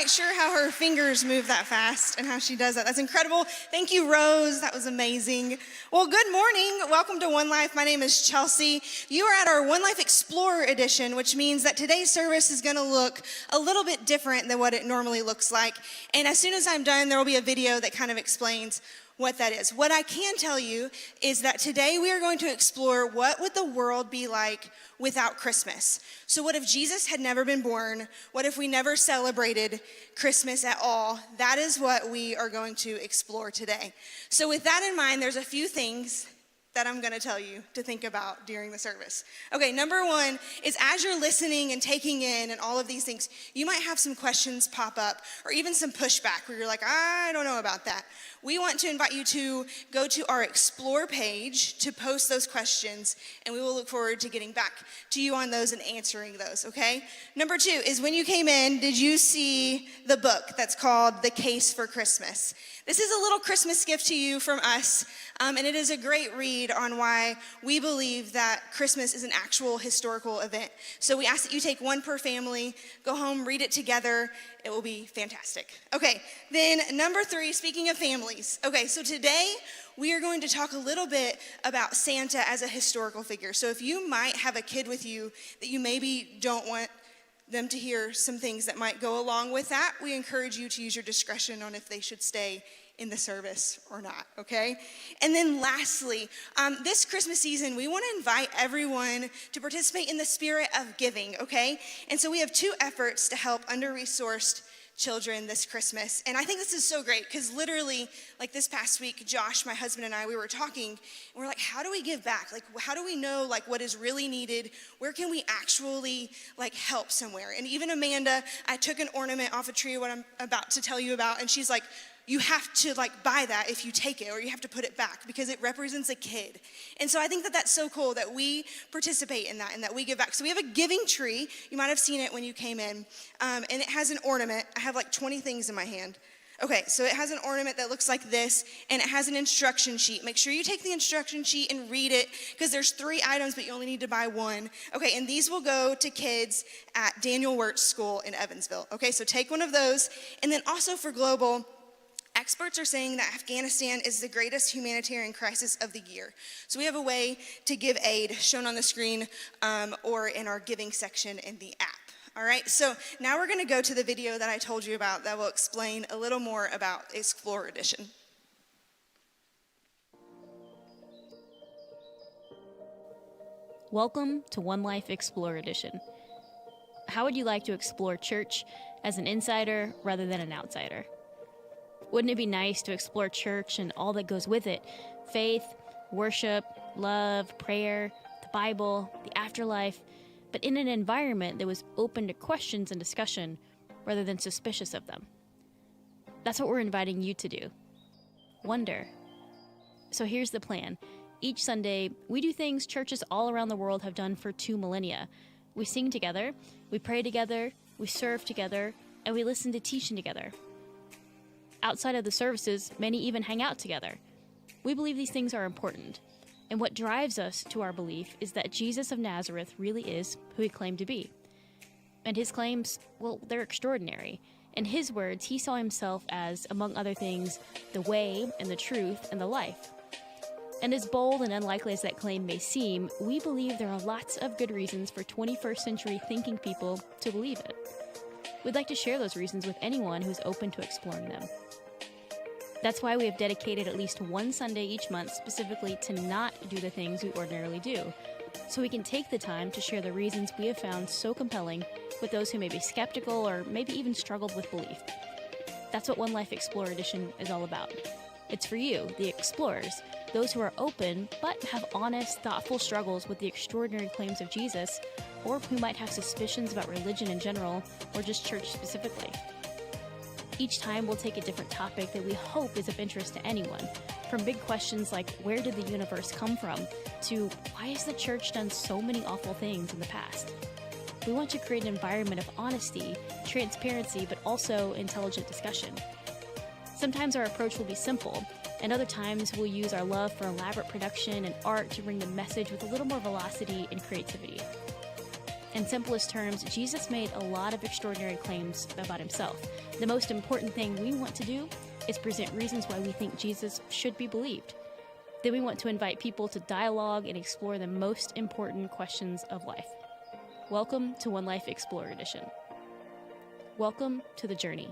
sure how her fingers move that fast and how she does that. That's incredible. Thank you, Rose. That was amazing. Well, good morning. Welcome to One Life. My name is Chelsea. You are at our One Life Explorer edition, which means that today's service is going to look a little bit different than what it normally looks like. And as soon as I'm done, there will be a video that kind of explains what that is. What I can tell you is that today we are going to explore what would the world be like without Christmas. So what if Jesus had never been born? What if we never celebrated Christmas at all? That is what we are going to explore today. So with that in mind, there's a few things that I'm going to tell you to think about during the service. Okay, number one is as you're listening and taking in and all of these things, you might have some questions pop up or even some pushback where you're like, I don't know about that. We want to invite you to go to our Explore page to post those questions, and we will look forward to getting back to you on those and answering those, okay? Number two is when you came in, did you see the book that's called The Case for Christmas? This is a little Christmas gift to you from us, and it is a great read on why we believe that Christmas is an actual historical event. So we ask that you take one per family, go home, read it together. It will be fantastic. Okay, then number three, speaking of families. Okay, so today we are going to talk a little bit about Santa as a historical figure. So if you might have a kid with you that you maybe don't want them to hear some things that might go along with that, we encourage you to use your discretion on if they should stay in the service or not, okay? And then lastly, this Christmas season, we want to invite everyone to participate in the spirit of giving, okay? And so we have two efforts to help under-resourced children this Christmas. And I think this is so great because literally, like this past week, Josh, my husband, and I, we were talking, and we're like, how do we give back? Like, how do we know like what is really needed? Where can we actually like help somewhere? And even Amanda, I took an ornament off a tree, what I'm about to tell you about, and she's like, you have to like buy that if you take it, or you have to put it back because it represents a kid. And so I think that that's so cool that we participate in that and that we give back. So we have a giving tree. You might have seen it when you came in. And it has an ornament. I have like 20 things in my hand. Okay, so it has an ornament that looks like this, and it has an instruction sheet. Make sure you take the instruction sheet and read it because there's 3 items, but you only need to buy 1. Okay, and these will go to kids at Daniel Wirtz School in Evansville. Okay, so take one of those. And then also for Global, experts are saying that Afghanistan is the greatest humanitarian crisis of the year. So we have a way to give aid shown on the screen or in our giving section in the app. All right, so now we're going to go to the video that I told you about that will explain a little more about Explore Edition. Welcome to One Life Explore Edition. How would you like to explore church as an insider rather than an outsider? Wouldn't it be nice to explore church and all that goes with it? Faith, worship, love, prayer, the Bible, the afterlife, but in an environment that was open to questions and discussion rather than suspicious of them. That's what we're inviting you to do. Wonder. So here's the plan. Each Sunday, we do things churches all around the world have done for 2 millennia. We sing together, we pray together, we serve together, and we listen to teaching together. Outside of the services, many even hang out together. We believe these things are important. And what drives us to our belief is that Jesus of Nazareth really is who he claimed to be. And his claims, well, they're extraordinary. In his words, he saw himself as, among other things, the way and the truth and the life. And as bold and unlikely as that claim may seem, we believe there are lots of good reasons for 21st century thinking people to believe it. We'd like to share those reasons with anyone who's open to exploring them. That's why we have dedicated at least one Sunday each month specifically to not do the things we ordinarily do, so we can take the time to share the reasons we have found so compelling with those who may be skeptical or maybe even struggled with belief. That's what One Life Explore Edition is all about. It's for you, the explorers, those who are open but have honest, thoughtful struggles with the extraordinary claims of Jesus, or who might have suspicions about religion in general or just church specifically. Each time we'll take a different topic that we hope is of interest to anyone, from big questions like where did the universe come from, to why has the church done so many awful things in the past? We want to create an environment of honesty, transparency, but also intelligent discussion. Sometimes our approach will be simple, and other times we'll use our love for elaborate production and art to bring the message with a little more velocity and creativity. In simplest terms, Jesus made a lot of extraordinary claims about himself. The most important thing we want to do is present reasons why we think Jesus should be believed. Then we want to invite people to dialogue and explore the most important questions of life. Welcome to One Life Explorer Edition. Welcome to the journey.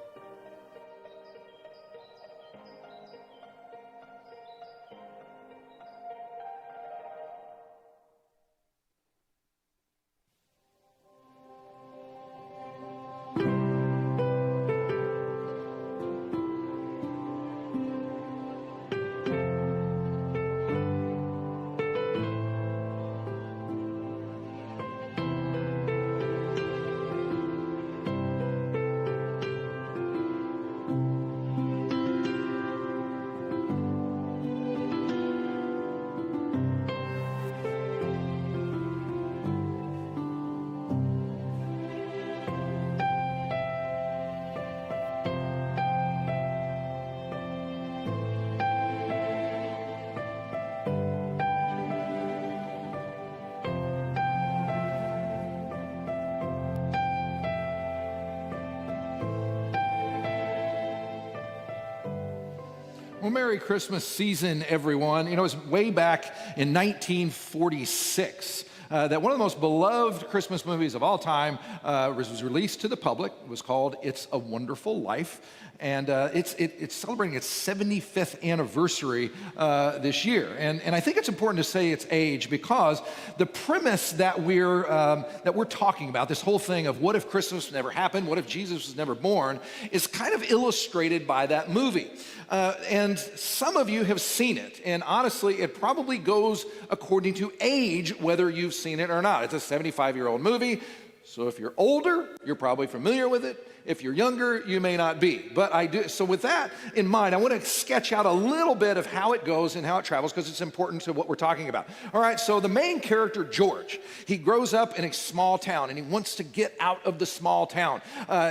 Well, Merry Christmas season, everyone. You know, it was way back in 1946 that one of the most beloved Christmas movies of all time was released to the public. It was called It's a Wonderful Life. And it's celebrating its 75th anniversary this year. And I think it's important to say its age because the premise that we're talking about, this whole thing of what if Christmas never happened, what if Jesus was never born, is kind of illustrated by that movie. And some of you have seen it. And honestly, it probably goes according to age, whether you've seen it or not. It's a 75-year-old movie. So if you're older, you're probably familiar with it. If you're younger, you may not be. But I do. So with that in mind, I want to sketch out a little bit of how it goes and how it travels because it's important to what we're talking about. All right, so the main character, George, he grows up in a small town and he wants to get out of the small town.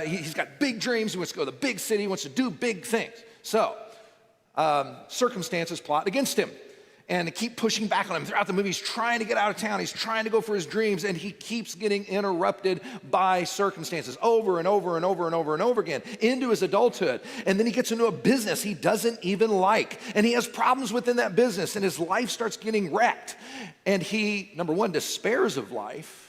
He's got big dreams. He wants to go to the big city. He wants to do big things. So circumstances plot against him. And they keep pushing back on him throughout the movie. He's trying to get out of town. He's trying to go for his dreams, and he keeps getting interrupted by circumstances over and over and over and over and over again into his adulthood. And then he gets into a business he doesn't even like, and he has problems within that business, and his life starts getting wrecked. And he, number one, despairs of life.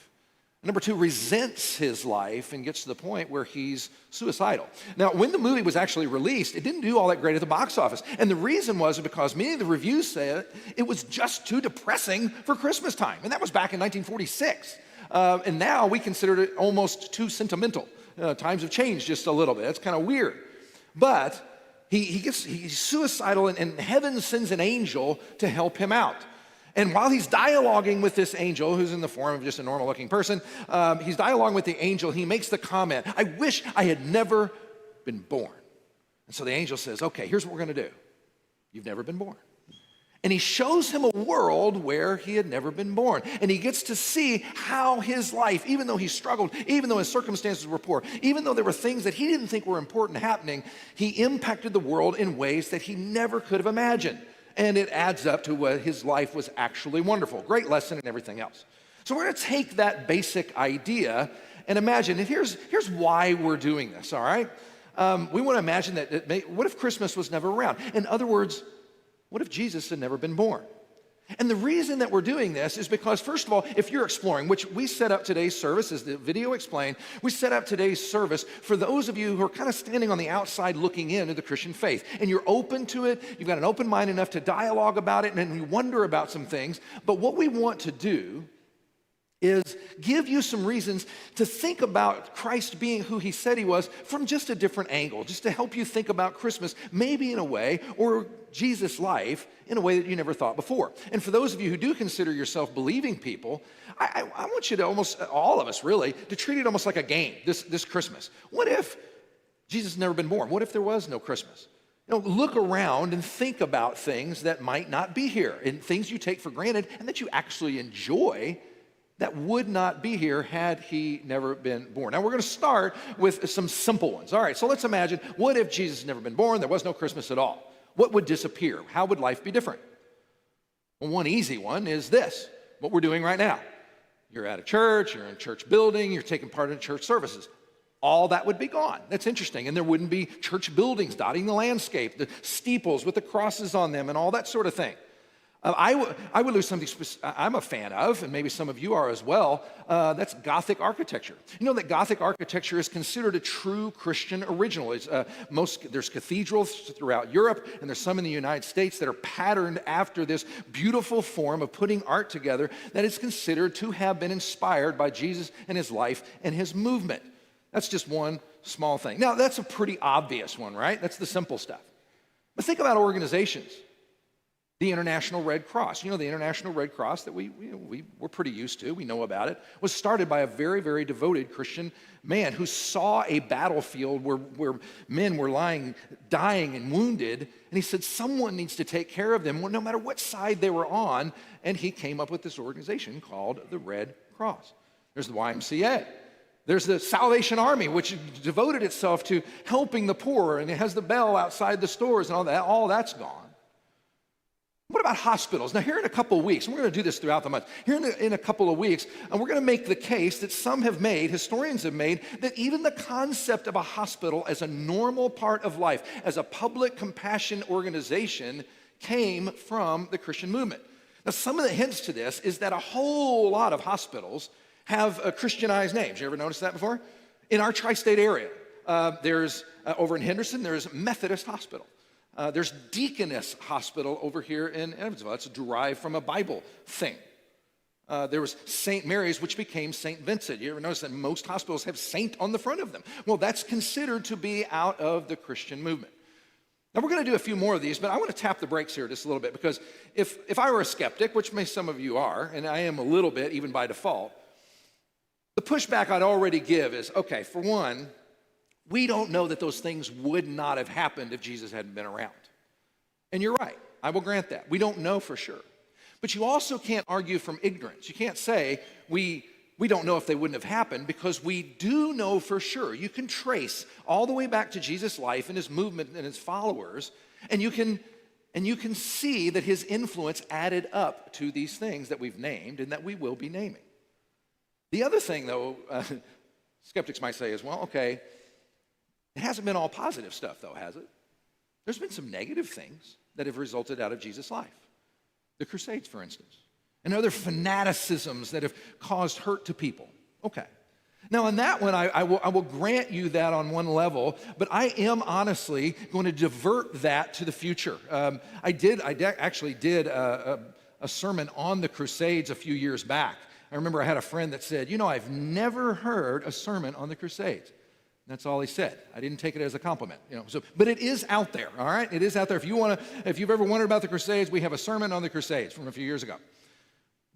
Number two, resents his life and gets to the point where he's suicidal. Now, when the movie was actually released, it didn't do all that great at the box office. And the reason was because many of the reviews said it was just too depressing for Christmas time. And that was back in 1946. And now we consider it almost too sentimental. Times have changed just a little bit. It's kind of weird. But he's suicidal, and heaven sends an angel to help him out. And while he's dialoguing with this angel, who's in the form of just a normal-looking person, he's dialoguing with the angel. He makes the comment, "I wish I had never been born." And so the angel says, "Okay, here's what we're going to do. You've never been born." And he shows him a world where he had never been born. And he gets to see how his life, even though he struggled, even though his circumstances were poor, even though there were things that he didn't think were important happening, he impacted the world in ways that he never could have imagined. And it adds up to what his life was actually wonderful. Great lesson and everything else. So we're going to take that basic idea and imagine, and here's why we're doing this, all right? We want to imagine that, what if Christmas was never around? In other words, what if Jesus had never been born? And the reason that we're doing this is because, first of all, if you're exploring, which we set up today's service, as the video explained, we set up today's service for those of you who are kind of standing on the outside looking into the Christian faith. And you're open to it, you've got an open mind enough to dialogue about it, and you wonder about some things. But what we want to do is give you some reasons to think about Christ being who he said he was from just a different angle, just to help you think about Christmas maybe in a way, or Jesus' life in a way that you never thought before. And for those of you who do consider yourself believing people, I want you to almost, all of us really, to treat it almost like a game this Christmas. What if Jesus had never been born? What if there was no Christmas? You know, look around and think about things that might not be here, and things you take for granted and that you actually enjoy that would not be here had he never been born. Now, we're going to start with some simple ones. All right, so let's imagine, what if Jesus had never been born? There was no Christmas at all. What would disappear? How would life be different? Well, one easy one is this, what we're doing right now. You're at a church, you're in a church building, you're taking part in church services. All that would be gone. That's interesting. And there wouldn't be church buildings dotting the landscape, the steeples with the crosses on them and all that sort of thing. I would lose something I'm a fan of, and maybe some of you are as well. That's Gothic architecture. You know that Gothic architecture is considered a true Christian original. There's cathedrals throughout Europe, and there's some in the United States that are patterned after this beautiful form of putting art together that is considered to have been inspired by Jesus and his life and his movement. That's just one small thing. Now, that's a pretty obvious one, right? That's the simple stuff. But think about organizations. The International Red Cross. You know, the International Red Cross that we're pretty used to, we know about it, was started by a very, very devoted Christian man who saw a battlefield where men were lying, dying and wounded, and he said someone needs to take care of them, no matter what side they were on, and he came up with this organization called the Red Cross. There's the YMCA. There's the Salvation Army, which devoted itself to helping the poor, and it has the bell outside the stores and all that. All that's gone. What about hospitals? Now, here in a couple of weeks, and we're going to do this throughout the month, here in a couple of weeks, and we're going to make the case that some have made, historians have made, that even the concept of a hospital as a normal part of life, as a public compassion organization, came from the Christian movement. Now, some of the hints to this is that a whole lot of hospitals have Christianized names. You ever noticed that before? In our tri-state area, there's, over in Henderson, there's Methodist Hospital. There's Deaconess Hospital over here in Evansville. That's derived from a Bible thing. There was St. Mary's, which became St. Vincent. You ever notice that most hospitals have saint on the front of them? Well, that's considered to be out of the Christian movement. Now, we're going to do a few more of these, but I want to tap the brakes here just a little bit, because if I were a skeptic, which some of you are, and I am a little bit, even by default, the pushback I'd already give is, okay, for one, we don't know that those things would not have happened if Jesus hadn't been around. And you're right, I will grant that. We don't know for sure. But you also can't argue from ignorance. You can't say we don't know if they wouldn't have happened, because we do know for sure. You can trace all the way back to Jesus' life and his movement and his followers, and you can see that his influence added up to these things that we've named and that we will be naming. The other thing, though, skeptics might say is, well, okay, it hasn't been all positive stuff, though, has it? There's been some negative things that have resulted out of Jesus' life. The Crusades, for instance, and other fanaticisms that have caused hurt to people. Okay. Now, on that one, I will grant you that on one level, but I am honestly going to divert that to the future. I actually did a sermon on the Crusades a few years back. I remember I had a friend that said, I've never heard a sermon on the Crusades. That's all he said. I didn't take it as a compliment, but it is out there, all right? It is out there. If you've ever wondered about the Crusades, we have a sermon on the Crusades from a few years ago.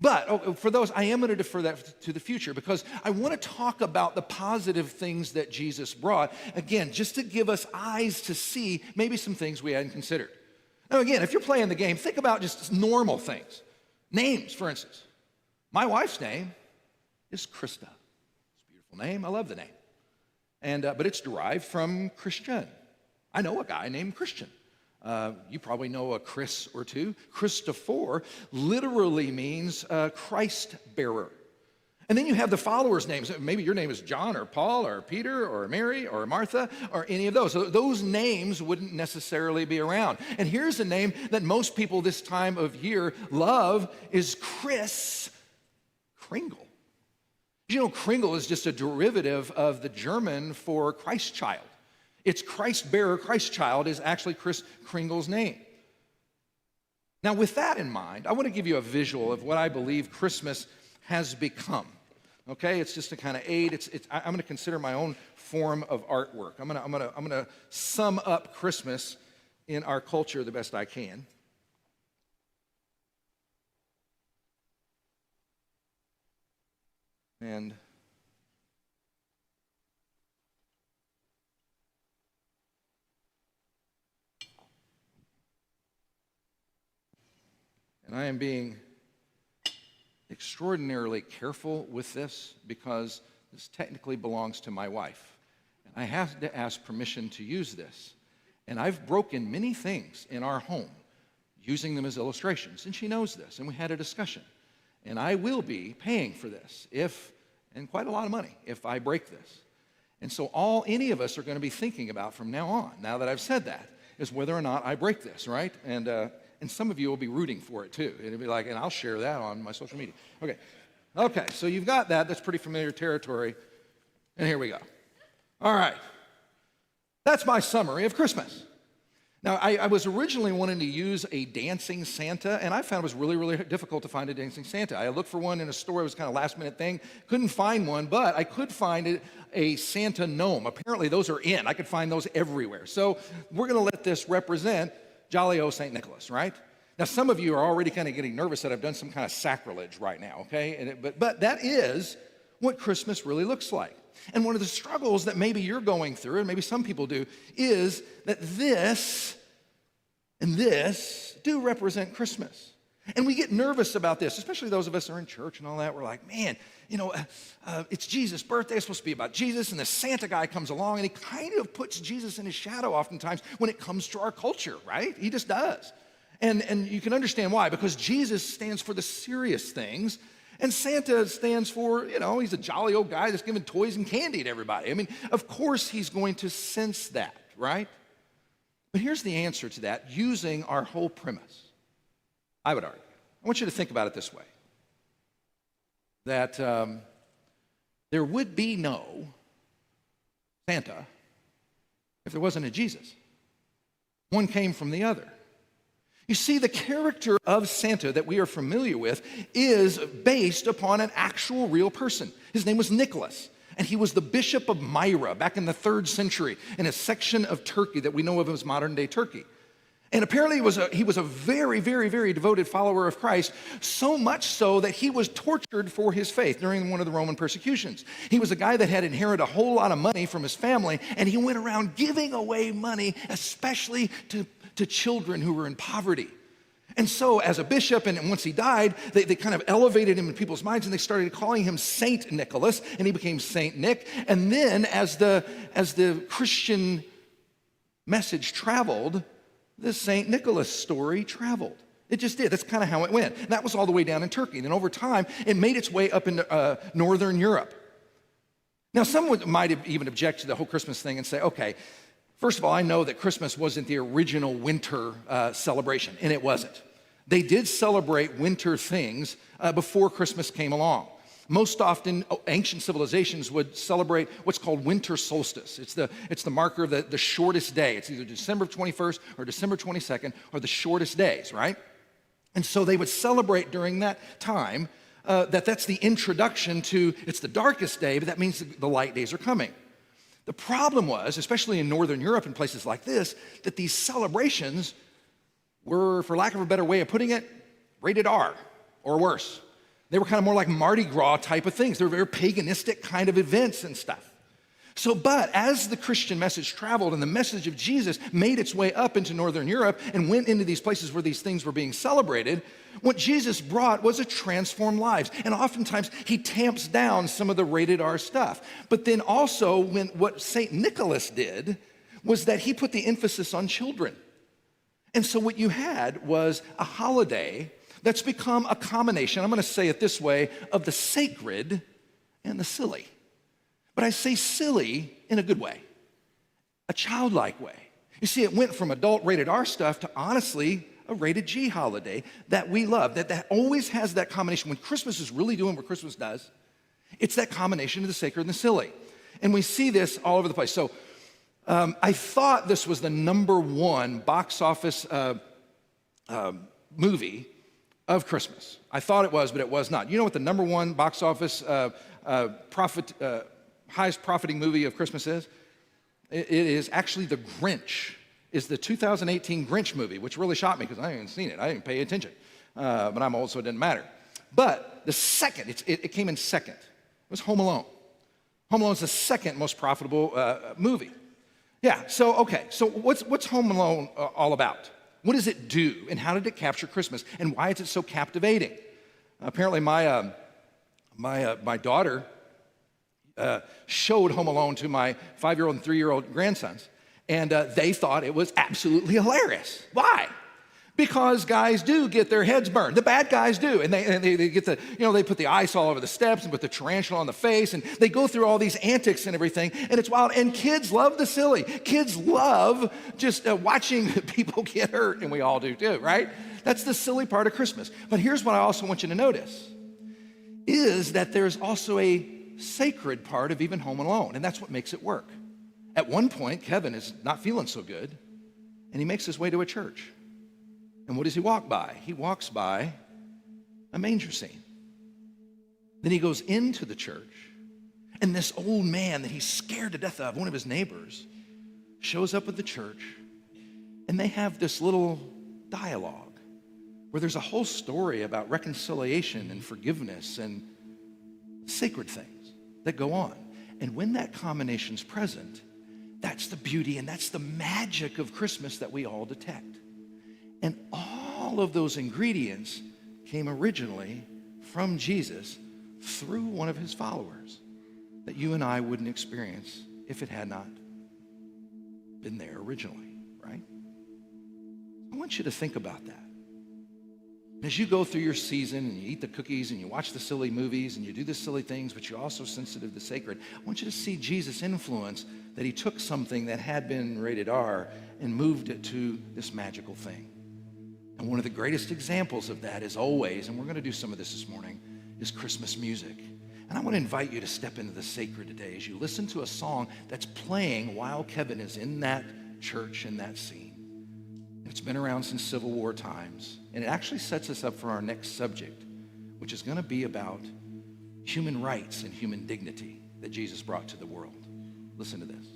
But for those, I am going to defer that to the future, because I want to talk about the positive things that Jesus brought, again, just to give us eyes to see maybe some things we hadn't considered. Now, again, if you're playing the game, think about just normal things. Names, for instance. My wife's name is Krista. It's a beautiful name. I love the name. But it's derived from Christian. I know a guy named Christian. You probably know a Chris or two. Christopher literally means Christ bearer. And then you have the followers' names. Maybe your name is John or Paul or Peter or Mary or Martha or any of those. So those names wouldn't necessarily be around. And here's a name that most people this time of year love is Kris Kringle. Kringle is just a derivative of the German for Christ child. It's Christ bearer, Christ child is actually Kris Kringle's name. Now, with that in mind, I want to give you a visual of what I believe Christmas has become. Okay, it's just to kind of aid. I'm going to consider my own form of artwork. I'm going to sum up Christmas in our culture the best I can. And I am being extraordinarily careful with this, because this technically belongs to my wife. And I have to ask permission to use this. And I've broken many things in our home using them as illustrations. And she knows this, and we had a discussion. And I will be paying for this and quite a lot of money, if I break this. And so any of us are going to be thinking about from now on, now that I've said that, is whether or not I break this, right? And some of you will be rooting for it too. It'll be like, and I'll share that on my social media. Okay, so you've got that. That's pretty familiar territory. And here we go. All right. That's my summary of Christmas. Now, I was originally wanting to use a dancing Santa, and I found it was really, really difficult to find a dancing Santa. I looked for one in a store. It was kind of a last-minute thing. Couldn't find one, but I could find a Santa gnome. Apparently, those are in. I could find those everywhere. So we're going to let this represent jolly old St. Nicholas, right? Now, some of you are already kind of getting nervous that I've done some kind of sacrilege right now, okay? But that is what Christmas really looks like. And one of the struggles that maybe you're going through, and maybe some people do, is that this and this do represent Christmas. And we get nervous about this, especially those of us who are in church and all that. We're like, man, it's Jesus' birthday. It's supposed to be about Jesus. And the Santa guy comes along, and he kind of puts Jesus in his shadow oftentimes when it comes to our culture, right? He just does. And you can understand why, because Jesus stands for the serious things, and Santa stands for, he's a jolly old guy that's giving toys and candy to everybody. I mean, of course he's going to sense that, right? But here's the answer to that using our whole premise. I would argue. I want you to think about it this way. That there would be no Santa if there wasn't a Jesus. One came from the other. You see, the character of Santa that we are familiar with is based upon an actual real person. His name was Nicholas, and he was the bishop of Myra back in the 3rd century in a section of Turkey that we know of as modern-day Turkey. And apparently he was a very, very, very devoted follower of Christ, so much so that he was tortured for his faith during one of the Roman persecutions. He was a guy that had inherited a whole lot of money from his family, and he went around giving away money, especially to children who were in poverty. And so as a bishop, and once he died, they kind of elevated him in people's minds, and they started calling him Saint Nicholas, and he became Saint Nick. And then as the Christian message traveled, the Saint Nicholas story traveled. It just did. That's kind of how it went. And that was all the way down in Turkey. And then over time, it made its way up into northern Europe. Now, some might even object to the whole Christmas thing and say, okay, first of all, I know that Christmas wasn't the original winter celebration, and it wasn't. They did celebrate winter things before Christmas came along. Most often, ancient civilizations would celebrate what's called winter solstice. It's the marker of the shortest day. It's either December 21st or December 22nd, or the shortest days, right? And so they would celebrate during that time that's the introduction to, it's the darkest day, but that means the light days are coming. The problem was, especially in Northern Europe and places like this, that these celebrations were, for lack of a better way of putting it, rated R or worse. They were kind of more like Mardi Gras type of things. They were very paganistic kind of events and stuff. But as the Christian message traveled and the message of Jesus made its way up into Northern Europe and went into these places where these things were being celebrated, what Jesus brought was a transformed lives. And oftentimes he tamps down some of the rated R stuff. But then also what St. Nicholas did was that he put the emphasis on children. And so what you had was a holiday that's become a combination, I'm going to say it this way, of the sacred and the silly. But I say silly in a good way, a childlike way. You see, it went from adult rated R stuff to honestly a rated G holiday that we love, that always has that combination. When Christmas is really doing what Christmas does, it's that combination of the sacred and the silly. And we see this all over the place. So I thought this was the #1 box office movie of Christmas. I thought it was, but it was not. You know what the #1 box office highest profiting movie of Christmas is? It is actually The Grinch. Is the 2018 Grinch movie, which really shocked me because I hadn't seen it. I didn't pay attention. But I'm old, so it didn't matter. But the second, it came in second. It was Home Alone. Home Alone is the second most profitable movie. Yeah, so what's Home Alone all about? What does it do, and how did it capture Christmas, and why is it so captivating? Apparently, my daughter showed Home Alone to my 5-year-old and 3-year-old grandsons, and they thought it was absolutely hilarious. Why? Because guys do get their heads burned. The bad guys do. And they get the, they put the ice all over the steps and put the tarantula on the face, and they go through all these antics and everything, and it's wild. And kids love the silly. Kids love just watching people get hurt, and we all do too, right? That's the silly part of Christmas. But here's what I also want you to notice, is that there's also a sacred part of even Home Alone, and that's what makes it work. At one point, Kevin is not feeling so good, and he makes his way to a church. And what does he walk by? He walks by a manger scene. Then he goes into the church, and this old man that he's scared to death of, one of his neighbors, shows up at the church, and they have this little dialogue where there's a whole story about reconciliation and forgiveness and sacred things that go on. And when that combination's present, that's the beauty and that's the magic of Christmas that we all detect. And all of those ingredients came originally from Jesus through one of his followers that you and I wouldn't experience if it had not been there originally, right? I want you to think about that. As you go through your season and you eat the cookies and you watch the silly movies and you do the silly things, but you're also sensitive to sacred, I want you to see Jesus' influence, that he took something that had been rated R and moved it to this magical thing. And one of the greatest examples of that is always, and we're going to do some of this morning, is Christmas music. And I want to invite you to step into the sacred today as you listen to a song that's playing while Kevin is in that church, in that scene. It's been around since Civil War times, and it actually sets us up for our next subject, which is going to be about human rights and human dignity that Jesus brought to the world. Listen to this.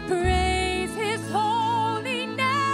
Praise his holy name.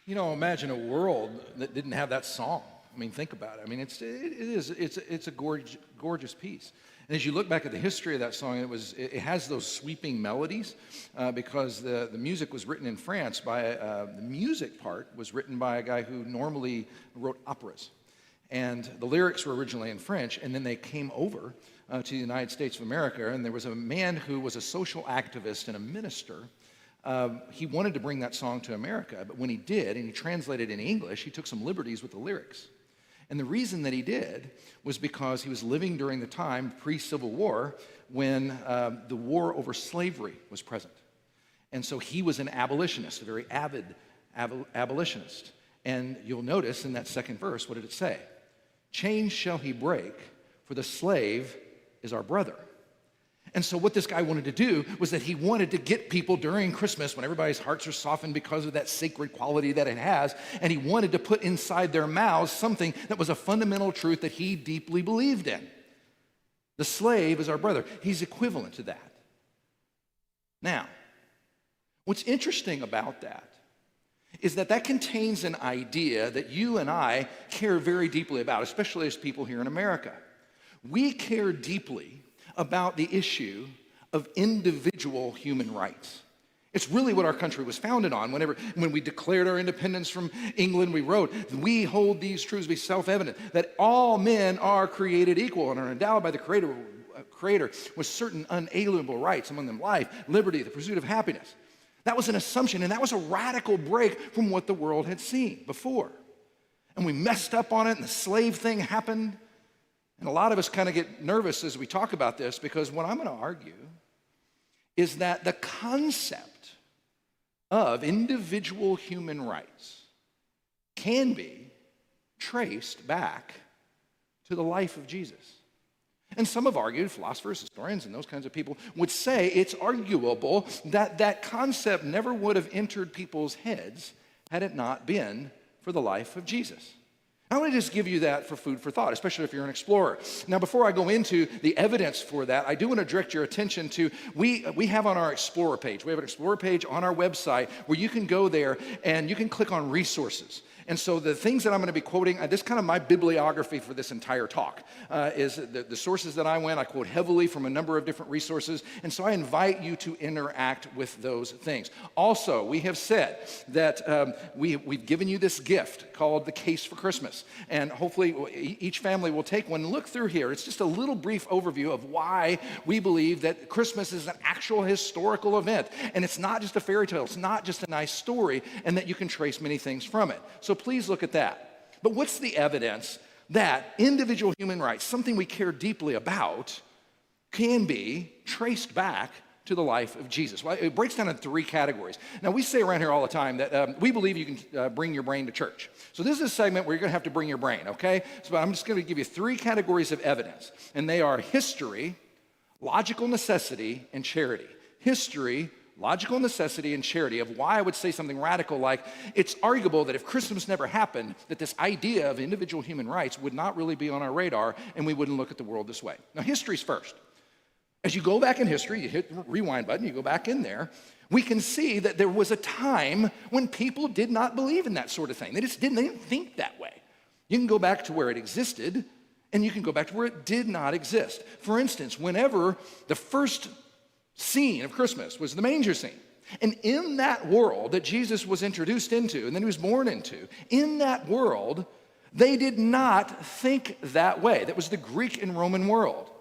You know, imagine a world that didn't have that song. I mean, think about it. I mean, it's a gorgeous piece. And as you look back at the history of that song, it has those sweeping melodies because the music was written in France the music part was written by a guy who normally wrote operas. And the lyrics were originally in French, and then they came over to the United States of America, and there was a man who was a social activist and a minister. He wanted to bring that song to America, but when he did, and he translated it in English, he took some liberties with the lyrics. And the reason that he did was because he was living during the time pre-Civil War when the war over slavery was present. And so he was an abolitionist, a very avid abolitionist. And you'll notice in that second verse, what did it say? Chains shall he break, for the slave is our brother. And so what this guy wanted to do was that he wanted to get people during Christmas, when everybody's hearts are softened because of that sacred quality that it has, and he wanted to put inside their mouths something that was a fundamental truth that he deeply believed in. The slave is our brother. He's equivalent to that. Now, what's interesting about that is that contains an idea that you and I care very deeply about, especially as people here in America. We care deeply about the issue of individual human rights. It's really what our country was founded on. When we declared our independence from England, we wrote, we hold these truths to be self-evident, that all men are created equal and are endowed by the Creator with certain unalienable rights, among them life, liberty, the pursuit of happiness. That was an assumption, and that was a radical break from what the world had seen before. And we messed up on it, and the slave thing happened. And a lot of us kind of get nervous as we talk about this, because what I'm going to argue is that the concept of individual human rights can be traced back to the life of Jesus. And some have argued, philosophers, historians, and those kinds of people would say it's arguable that concept never would have entered people's heads had it not been for the life of Jesus. I want to just give you that for food for thought, especially if you're an explorer. Now, before I go into the evidence for that, I do want to direct your attention to, we have on our Explorer page, we have an Explorer page on our website where you can go there and you can click on resources. And so the things that I'm going to be quoting, this is kind of my bibliography for this entire talk, is the sources that I quote heavily from a number of different resources, and so I invite you to interact with those things. Also, we have said that we've given you this gift called the Case for Christmas, and hopefully each family will take one. Look through here. It's just a little brief overview of why we believe that Christmas is an actual historical event, and it's not just a fairy tale, it's not just a nice story, and that you can trace many things from it. So please look at that. But what's the evidence that individual human rights, something we care deeply about, can be traced back to the life of Jesus? Well, it breaks down in three categories. Now, we say around here all the time that we believe you can bring your brain to church. So this is a segment where you're going to have to bring your brain, okay? So I'm just going to give you three categories of evidence, and they are history, logical necessity, and charity. History, logical necessity, and charity. Of why I would say something radical like, it's arguable that if Christmas never happened, that this idea of individual human rights would not really be on our radar, and we wouldn't look at the world this way. Now, history's first. As you go back in history, you hit the rewind button, you go back in there, we can see that there was a time when people did not believe in that sort of thing. They didn't think that way. You can go back to where it existed, and you can go back to where it did not exist. For instance, whenever the first scene of Christmas was the manger scene, and in that world that Jesus was introduced into and then he was born into, in that world, they did not think that way. That was the Greek and Roman world.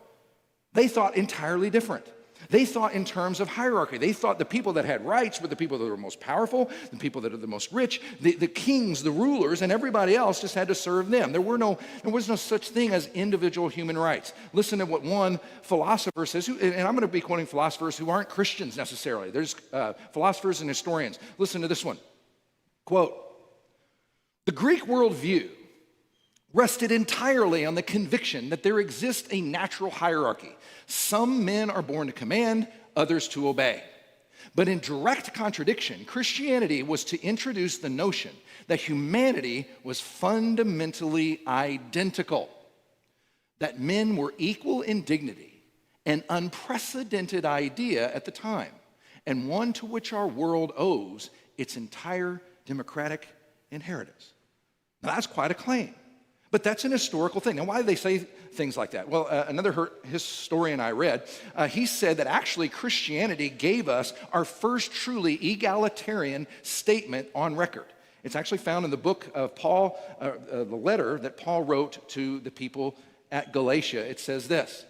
They thought entirely different. They thought in terms of hierarchy. They thought the people that had rights were the people that were most powerful, the people that are the most rich, the kings, the rulers, and everybody else just had to serve them. There was no such thing as individual human rights. Listen to what one philosopher says, and I'm going to be quoting philosophers who aren't Christians necessarily. There's philosophers and historians. Listen to this one. Quote, "The Greek worldview rested entirely on the conviction that there exists a natural hierarchy. Some men are born to command, others to obey. But in direct contradiction, Christianity was to introduce the notion that humanity was fundamentally identical, that men were equal in dignity, an unprecedented idea at the time, and one to which our world owes its entire democratic inheritance. Now, that's quite a claim. But that's an historical thing. Now, why do they say things like that? Well, another historian I read, he said that actually Christianity gave us our first truly egalitarian statement on record. It's actually found in the book of Paul, the letter that Paul wrote to the people at Galatia. It says this.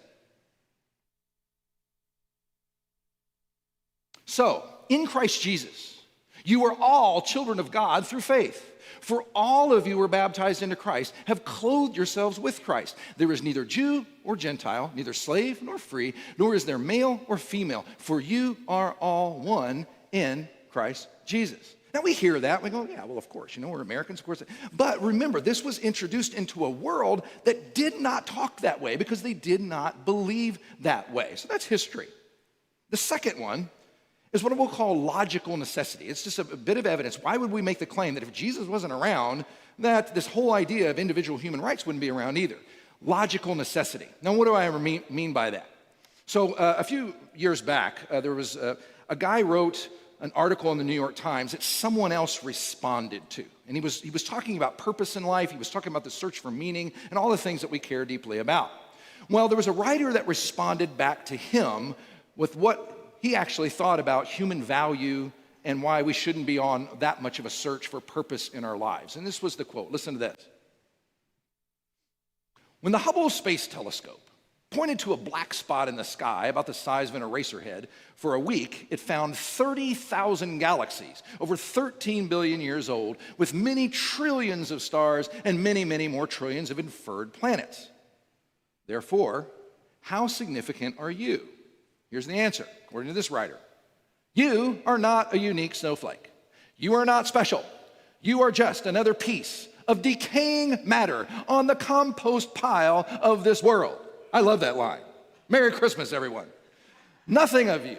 So, in Christ Jesus, you are all children of God through faith. For all of you were baptized into Christ, have clothed yourselves with Christ. There is neither Jew or Gentile, neither slave nor free, nor is there male or female, for you are all one in Christ Jesus. Now we hear that, we go, yeah, well, of course, we're Americans, of course. But remember, this was introduced into a world that did not talk that way because they did not believe that way. So that's history. The second one is what we'll call logical necessity. It's just a bit of evidence. Why would we make the claim that if Jesus wasn't around, that this whole idea of individual human rights wouldn't be around either? Logical necessity. Now, what do I mean by that? So a few years back, there was a guy wrote an article in the New York Times that someone else responded to. And he was talking about purpose in life. He was talking about the search for meaning and all the things that we care deeply about. Well, there was a writer that responded back to him with what he actually thought about human value and why we shouldn't be on that much of a search for purpose in our lives. And this was the quote. Listen to this. When the Hubble Space Telescope pointed to a black spot in the sky about the size of an eraser head for a week, it found 30,000 galaxies, over 13 billion years old, with many trillions of stars and many, many more trillions of inferred planets. Therefore, how significant are you? Here's the answer, according to this writer. You are not a unique snowflake. You are not special. You are just another piece of decaying matter on the compost pile of this world. I love that line. Merry Christmas, everyone. Nothing of you,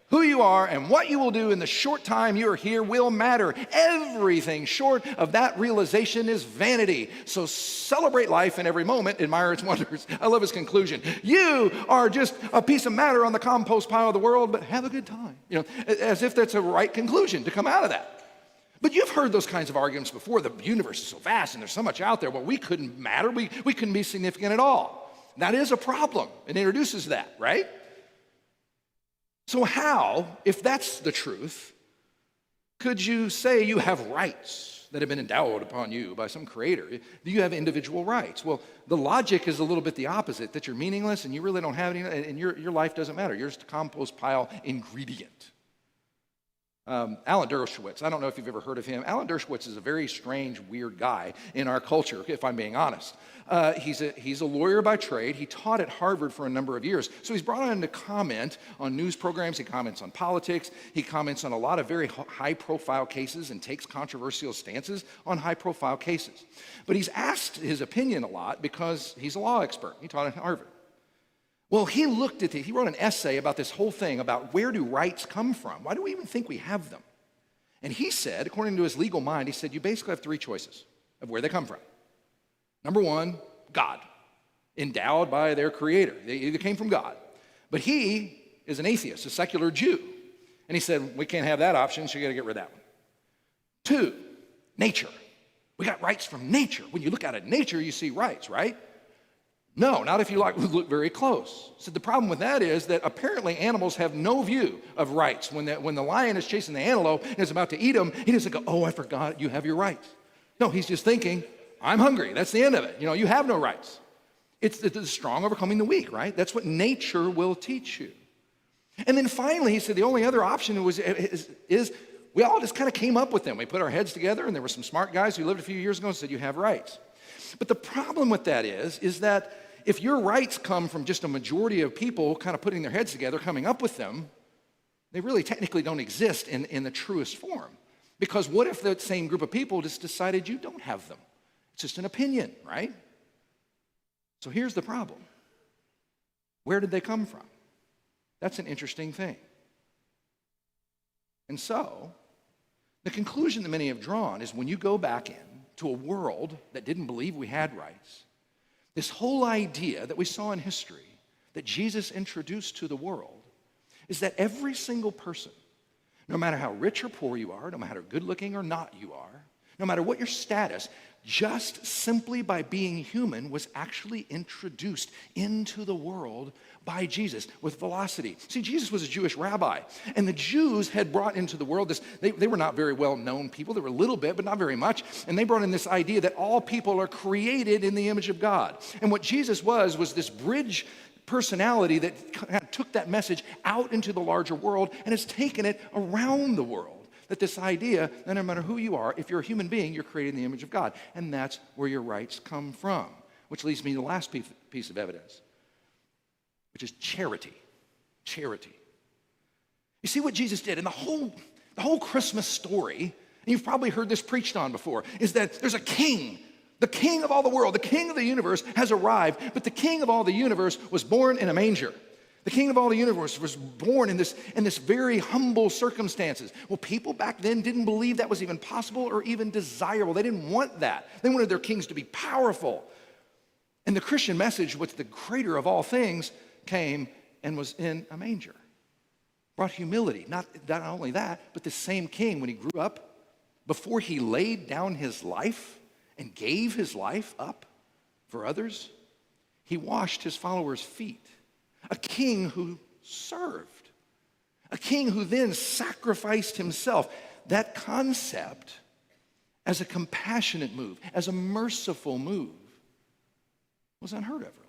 who you are, and what you will do in the short time you are here will matter. Everything short of that realization is vanity. So celebrate life in every moment, admire its wonders. I love his conclusion. You are just a piece of matter on the compost pile of the world, but have a good time. As if that's a right conclusion to come out of that. But you've heard those kinds of arguments before. The universe is so vast and there's so much out there. Well, we couldn't matter. We couldn't be significant at all. That is a problem. It introduces that, right? So how, if that's the truth, could you say you have rights that have been endowed upon you by some creator? Do you have individual rights? Well, the logic is a little bit the opposite, that you're meaningless and you really don't have any, and your life doesn't matter. You're just a compost pile ingredient. Alan Dershowitz, I don't know if you've ever heard of him. Alan Dershowitz is a very strange, weird guy in our culture, if I'm being honest. He's a lawyer by trade. He taught at Harvard for a number of years. So he's brought on to comment on news programs. He comments on politics. He comments on a lot of very high-profile cases and takes controversial stances on high-profile cases. But he's asked his opinion a lot because he's a law expert. He taught at Harvard. Well, he wrote an essay about this whole thing about where do rights come from? Why do we even think we have them? And he said, according to his legal mind, he said, you basically have three choices of where they come from. Number one, God, endowed by their creator. They either came from God. But he is an atheist, a secular Jew. And he said, we can't have that option, so you got to get rid of that one. Two, nature. We got rights from nature. When you look out at nature, you see rights, right? No, not if you look very close. So the problem with that is that apparently animals have no view of rights. When the lion is chasing the antelope and is about to eat him, he doesn't go, oh, I forgot you have your rights. No, he's just thinking, I'm hungry. That's the end of it. You have no rights. It's the strong overcoming the weak, right? That's what nature will teach you. And then finally, he said the only other option is we all just kind of came up with them. We put our heads together, and there were some smart guys who lived a few years ago and said, you have rights. But the problem with that is that if your rights come from just a majority of people kind of putting their heads together, coming up with them, they really technically don't exist in the truest form. Because what if that same group of people just decided you don't have them? It's just an opinion, right? So here's the problem. Where did they come from? That's an interesting thing. And so, the conclusion that many have drawn is when you go back in to a world that didn't believe we had rights, this whole idea that we saw in history that Jesus introduced to the world is that every single person, no matter how rich or poor you are, no matter how good looking or not you are, no matter what your status, just simply by being human was actually introduced into the world by Jesus with velocity. See, Jesus was a Jewish rabbi, and the Jews had brought into the world this, they were not very well-known people. They were a little bit, but not very much, and they brought in this idea that all people are created in the image of God. And what Jesus was this bridge personality that kind of took that message out into the larger world and has taken it around the world. That this idea that no matter who you are, if you're a human being, you're created in the image of God. And that's where your rights come from. Which leads me to the last piece of evidence, which is charity. Charity. You see what Jesus did in the whole Christmas story, and you've probably heard this preached on before, is that there's a king. The king of all the world, the king of the universe has arrived, but the king of all the universe was born in a manger. The king of all the universe was born in this very humble circumstances. Well, people back then didn't believe that was even possible or even desirable. They didn't want that. They wanted their kings to be powerful. And the Christian message, which the creator of all things came and was in a manger. Brought humility. Not only that, but the same king, when he grew up, before he laid down his life and gave his life up for others, he washed his followers' feet. A king who served. A king who then sacrificed himself. That concept, as a compassionate move, as a merciful move, was unheard of, really.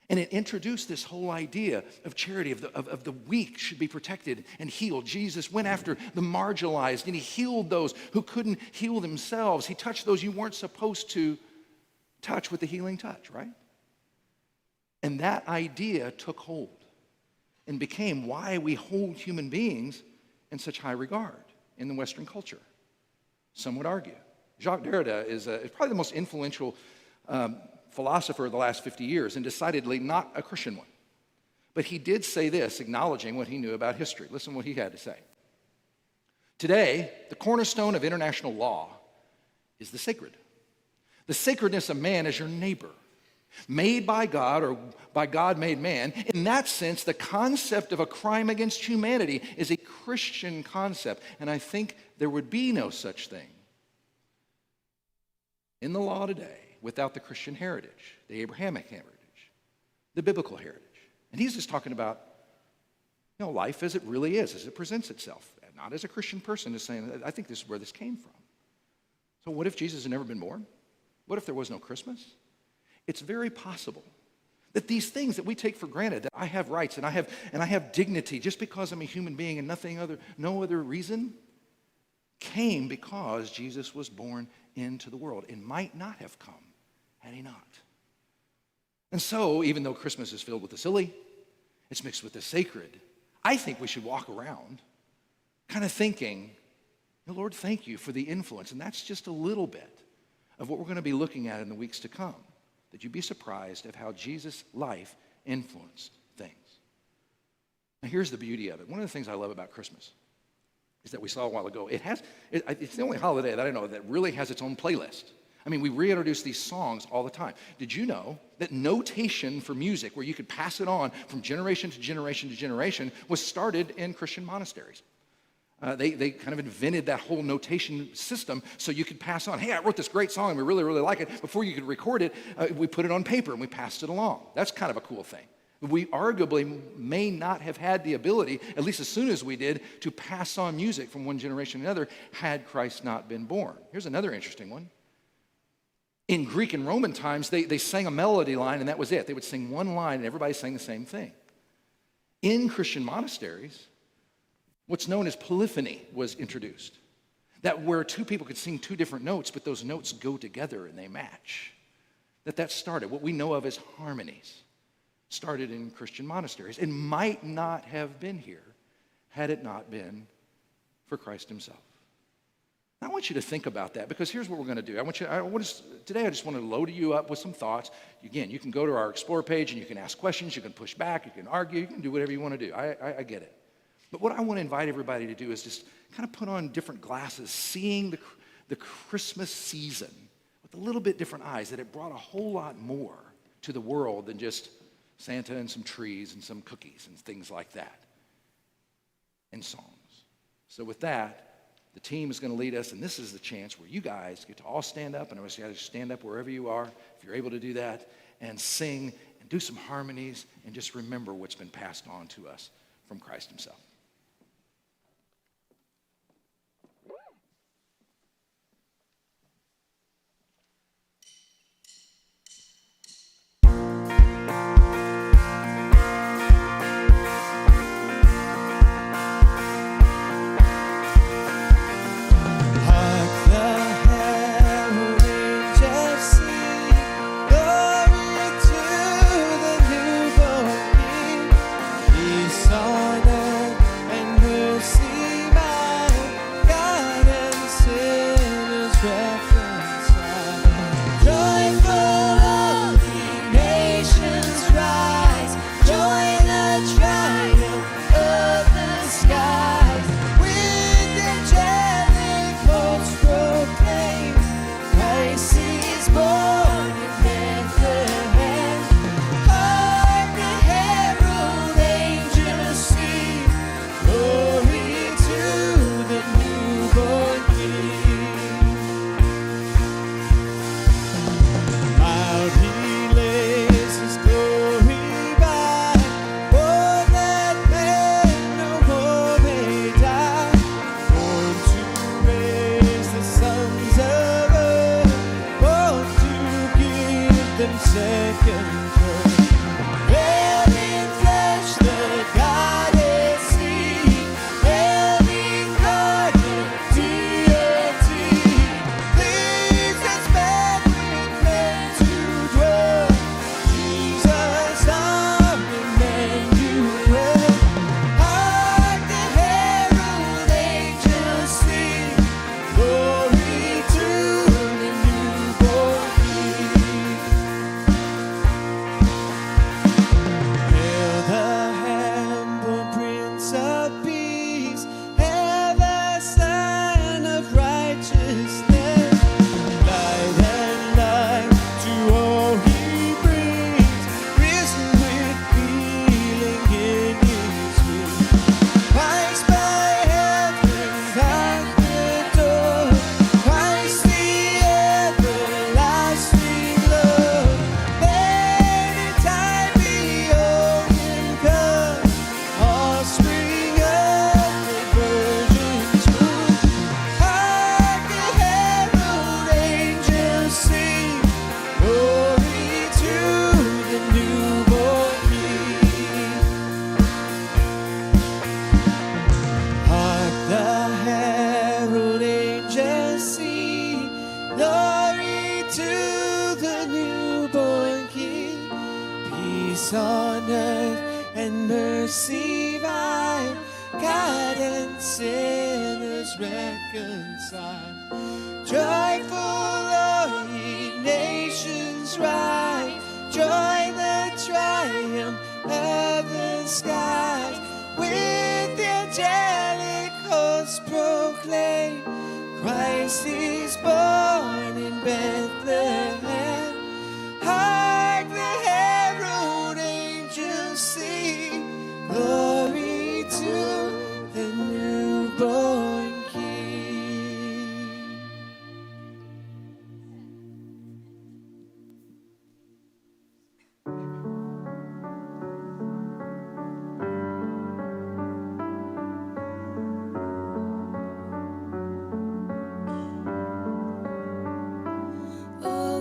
And it introduced this whole idea of charity, of the weak should be protected and healed. Jesus went after the marginalized, and he healed those who couldn't heal themselves. He touched those you weren't supposed to touch with the healing touch, right? And that idea took hold and became why we hold human beings in such high regard in the Western culture. Some would argue. Jacques Derrida is probably the most influential philosopher of the last 50 years, and decidedly not a Christian one. But he did say this, acknowledging what he knew about history. Listen to what he had to say. Today, the cornerstone of international law is the sacred. The sacredness of man is your neighbor. Made by God or by God made man. In that sense, the concept of a crime against humanity is a Christian concept. And I think there would be no such thing in the law today without the Christian heritage, the Abrahamic heritage, the biblical heritage. And he's just talking about, life as it really is, as it presents itself. Not as a Christian person is saying, I think this is where this came from. So what if Jesus had never been born? What if there was no Christmas? It's very possible that these things that we take for granted, that I have rights and I have dignity just because I'm a human being and no other reason, came because Jesus was born into the world and might not have come had he not. And so, even though Christmas is filled with the silly, it's mixed with the sacred, I think we should walk around kind of thinking, Lord, thank you for the influence. And that's just a little bit of what we're going to be looking at in the weeks to come. That you'd be surprised at how Jesus' life influenced things. Now here's the beauty of it. One of the things I love about Christmas is that we saw a while ago, it's the only holiday that I know that really has its own playlist. I mean, we reintroduce these songs all the time. Did you know that notation for music, where you could pass it on from generation to generation to generation, was started in Christian monasteries? They kind of invented that whole notation system so you could pass on, hey, I wrote this great song and we really, really like it. Before you could record it, we put it on paper and we passed it along. That's kind of a cool thing. We arguably may not have had the ability, at least as soon as we did, to pass on music from one generation to another had Christ not been born. Here's another interesting one. In Greek and Roman times, they sang a melody line and that was it. They would sing one line and everybody sang the same thing. In Christian monasteries, what's known as polyphony was introduced. That where two people could sing two different notes, but those notes go together and they match. That started, what we know of as harmonies, started in Christian monasteries and might not have been here had it not been for Christ himself. I want you to think about that because here's what we're going to do. Today I just want to load you up with some thoughts. Again, you can go to our Explore page and you can ask questions, you can push back, you can argue, you can do whatever you want to do. I get it. But what I want to invite everybody to do is just kind of put on different glasses, seeing the Christmas season with a little bit different eyes, that it brought a whole lot more to the world than just Santa and some trees and some cookies and things like that, and songs. So with that, The team is going to lead us, and this is the chance where you guys get to all stand up, and I want you guys to stand up wherever you are, if you're able to do that, and sing and do some harmonies and just remember what's been passed on to us from Christ himself. Oh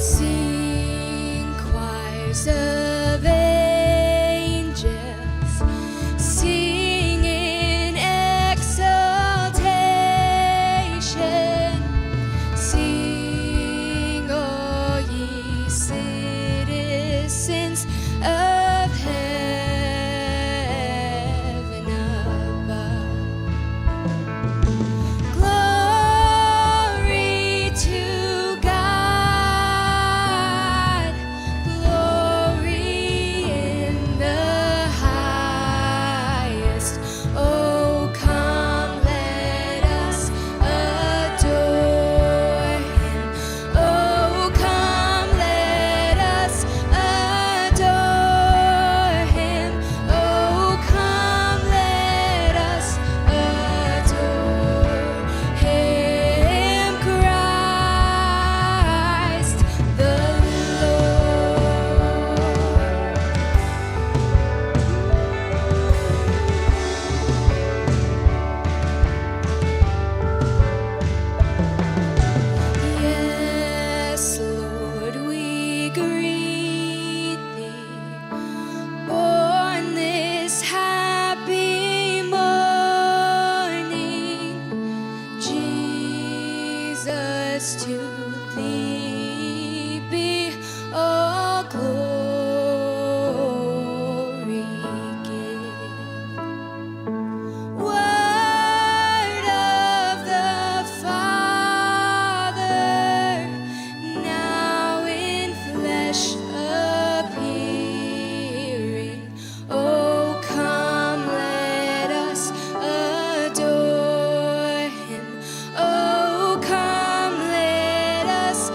Sing choirs of angels, sing in exaltation. Sing, all ye citizens of heaven above. Glory to God, glory in the highest. Oh, come, let us adore Him. Oh, come, let us adore Him. Oh, come, let us adore Him, Christ the Lord. Yes, Lord, we greet Thee, born this happy morning. Jesus, to Thee be all glory give. Word of the Father, now in flesh appearing. Oh, come, let us adore Him. Oh, come, let us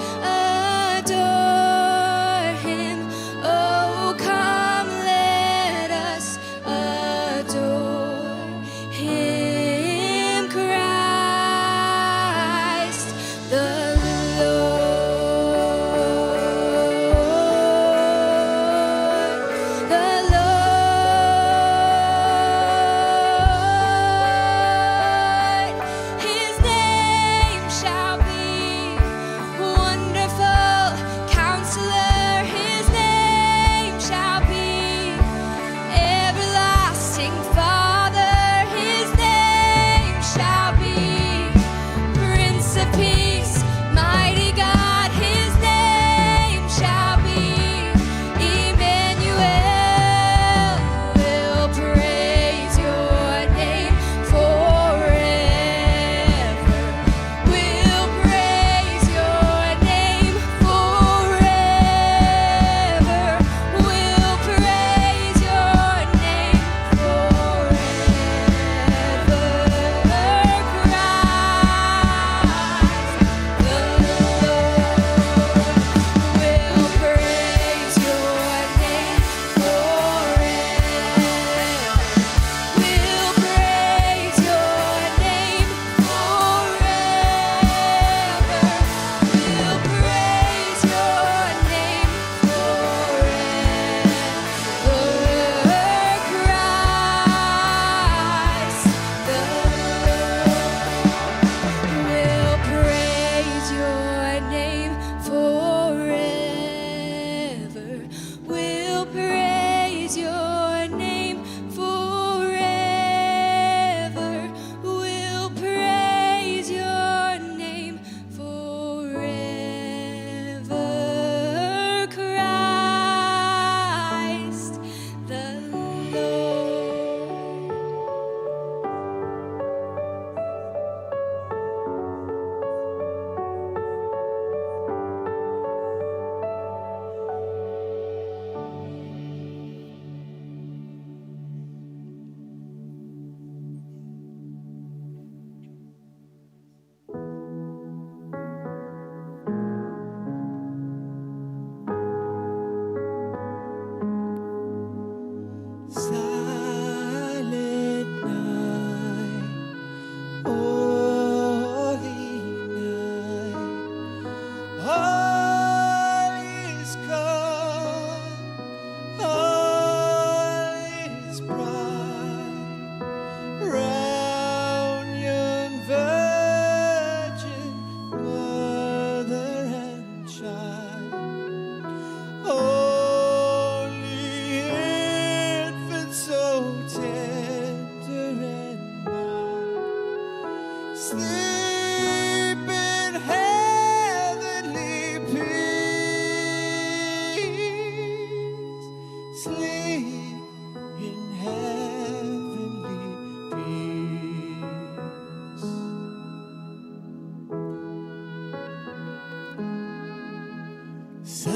Silent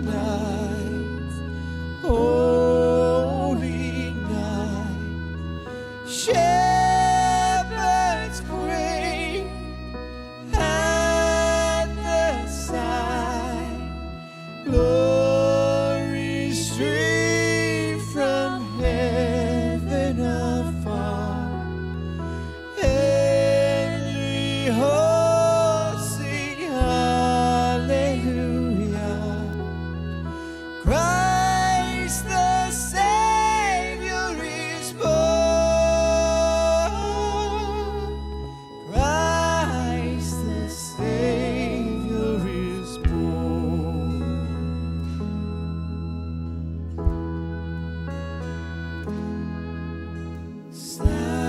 night, holy night, shepherds pray at the sign, glory straight from heaven afar, heavenly hosts sing hallelujah. Christ the Savior is born. Christ the Savior is born. Silent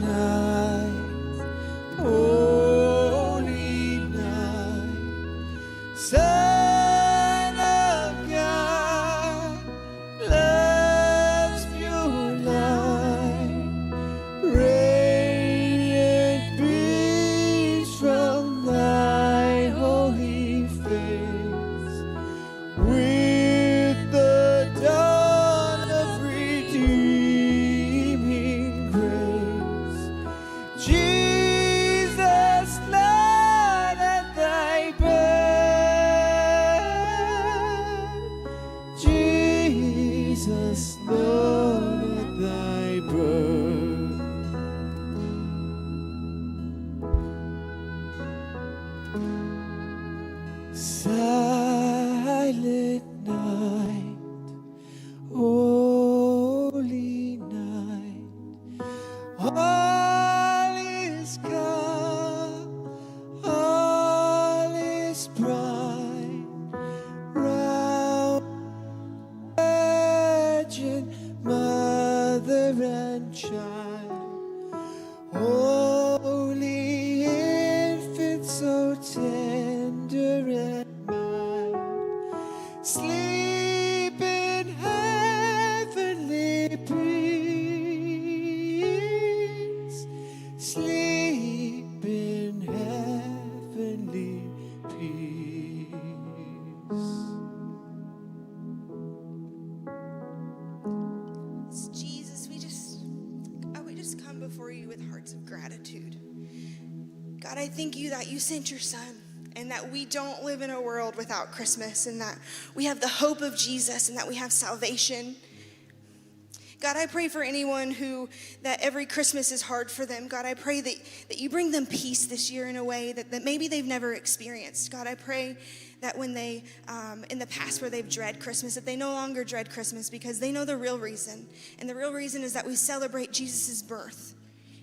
night, holy night, Son of God, love's pure light, radiant beams from thy holy face, with the dawn of redeeming grace. Jesus, Lord, at thy birth. Jesus, Lord, at thy birth. Silent night, holy night, all is calm, all is bright, round Virgin Mother and Child, holy infant, so tender and mild, sleep in heavenly peace, sleep in heavenly peace. Jesus, we just come before you with hearts of gratitude. God, I thank you that you sent your son and that we don't live in a world without Christmas and that we have the hope of Jesus and that we have salvation. God, I pray for anyone that every Christmas is hard for them. God, I pray that you bring them peace this year in a way that maybe they've never experienced. God, I pray that when they, in the past where they've dread Christmas, that they no longer dread Christmas because they know the real reason. And the real reason is that we celebrate Jesus' birth.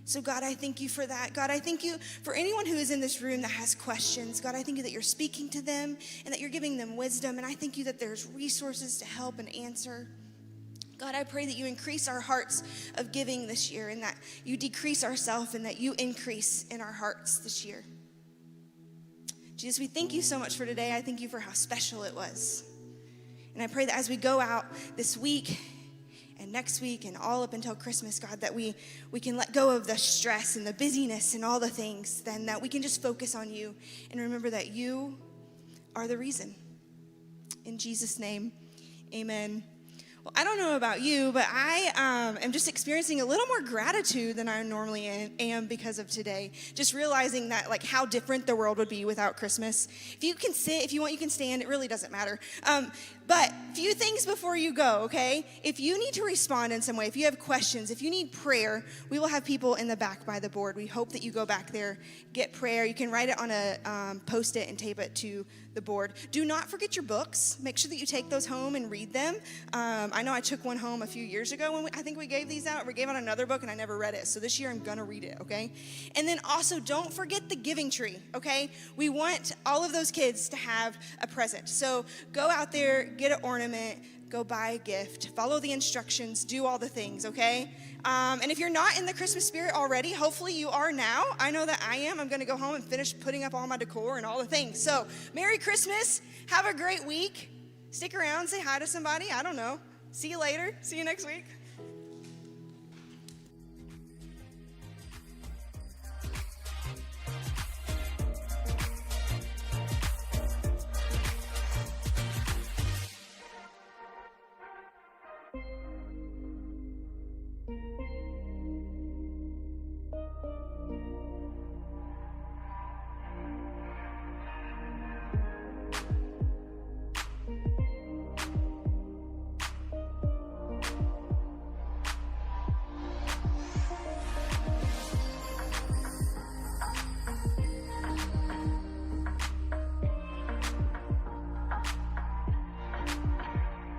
So God, I thank you for that. God, I thank you for anyone who is in this room that has questions. God, I thank you that you're speaking to them and that you're giving them wisdom. And I thank you that there's resources to help and answer. God, I pray that you increase our hearts of giving this year and that you decrease ourselves and that you increase in our hearts this year. Jesus, we thank you so much for today. I thank you for how special it was. And I pray that as we go out this week and next week and all up until Christmas, God, that we can let go of the stress and the busyness and all the things, then that we can just focus on you and remember that you are the reason. In Jesus' name, amen. Well, I don't know about you, but I am just experiencing a little more gratitude than I normally am because of today. Just realizing that, like, how different the world would be without Christmas. If you can sit, if you want, you can stand. It really doesn't matter. But few things before you go, okay? If you need to respond in some way, if you have questions, if you need prayer, we will have people in the back by the board. We hope that you go back there, get prayer. You can write it on a Post-it and tape it to the board. Do not forget your books. Make sure that you take those home and read them. I know I took one home a few years ago when I think we gave these out. We gave out another book and I never read it. So this year I'm gonna read it, okay? And then also don't forget the giving tree, okay? We want all of those kids to have a present. So go out there, get an ornament, go buy a gift, follow the instructions, do all the things, okay? And if you're not in the Christmas spirit already, hopefully you are now. I know that I am. I'm gonna go home and finish putting up all my decor and all the things. So Merry Christmas, have a great week. Stick around, say hi to somebody, I don't know. See you later, see you next week.